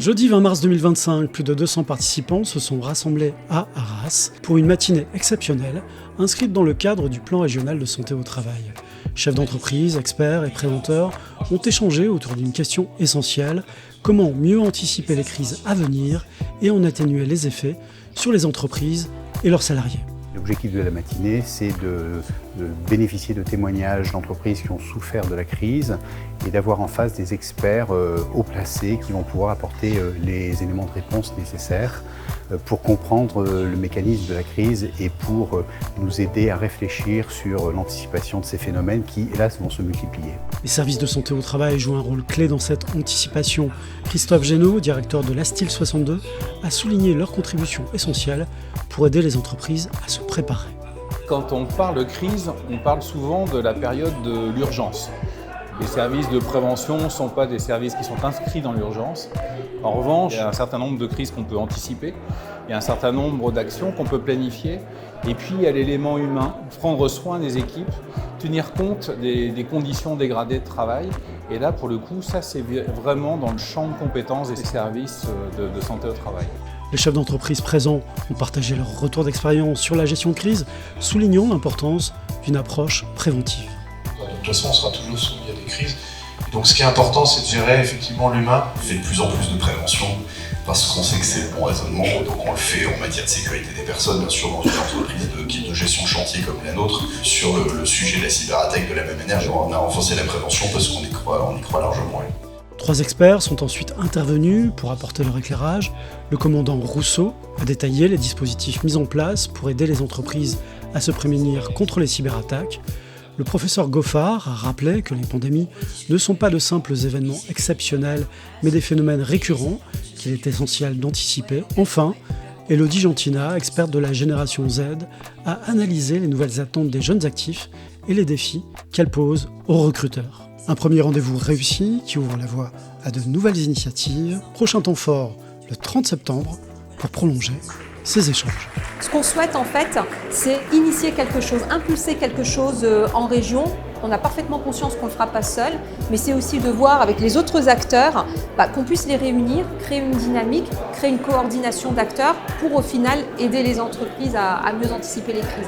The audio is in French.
Jeudi 20 mars 2025, plus de 200 participants se sont rassemblés à Arras pour une matinée exceptionnelle inscrite dans le cadre du plan régional de santé au travail. Chefs d'entreprise, experts et préventeurs ont échangé autour d'une question essentielle: comment mieux anticiper les crises à venir et en atténuer les effets sur les entreprises et leurs salariés. L'objectif de la matinée, c'est de bénéficier de témoignages d'entreprises qui ont souffert de la crise et d'avoir en face des experts haut placés qui vont pouvoir apporter les éléments de réponse nécessaires pour comprendre le mécanisme de la crise et pour nous aider à réfléchir sur l'anticipation de ces phénomènes qui, hélas, vont se multiplier. Les services de santé au travail jouent un rôle clé dans cette anticipation. Christophe Génaud, directeur de l'Astil 62, a souligné leur contribution essentielle pour aider les entreprises à se préparer. Quand on parle de crise, on parle souvent de la période de l'urgence. Les services de prévention ne sont pas des services qui sont inscrits dans l'urgence. En revanche, il y a un certain nombre de crises qu'on peut anticiper, il y a un certain nombre d'actions qu'on peut planifier. Et puis il y a l'élément humain, prendre soin des équipes, tenir compte des conditions dégradées de travail. Et là, pour le coup, ça c'est vraiment dans le champ de compétences des services de santé au travail. Les chefs d'entreprise présents ont partagé leur retour d'expérience sur la gestion de crise, soulignant l'importance d'une approche préventive. De toute façon, on sera toujours soumis à des crises. Donc ce qui est important, c'est de gérer effectivement l'humain. On fait de plus en plus de prévention parce qu'on sait que c'est le bon raisonnement, donc on le fait en matière de sécurité des personnes, bien sûr dans une entreprise de gestion de chantier comme la nôtre. Sur le sujet de la cyberattaque, de la même manière, on a renforcé la prévention parce qu'on y croit largement. 3 experts sont ensuite intervenus pour apporter leur éclairage. Le commandant Rousseau a détaillé les dispositifs mis en place pour aider les entreprises à se prémunir contre les cyberattaques. Le professeur Goffard a rappelé que les pandémies ne sont pas de simples événements exceptionnels, mais des phénomènes récurrents qu'il est essentiel d'anticiper. Enfin, Élodie Gentina, experte de la génération Z, a analysé les nouvelles attentes des jeunes actifs et les défis qu'elles posent aux recruteurs. Un premier rendez-vous réussi qui ouvre la voie à de nouvelles initiatives. Prochain temps fort le 30 septembre pour prolonger ces échanges. Ce qu'on souhaite en fait, c'est initier quelque chose, impulser quelque chose en région. On a parfaitement conscience qu'on ne le fera pas seul, mais c'est aussi de voir avec les autres acteurs qu'on puisse les réunir, créer une dynamique, créer une coordination d'acteurs pour au final aider les entreprises à mieux anticiper les crises.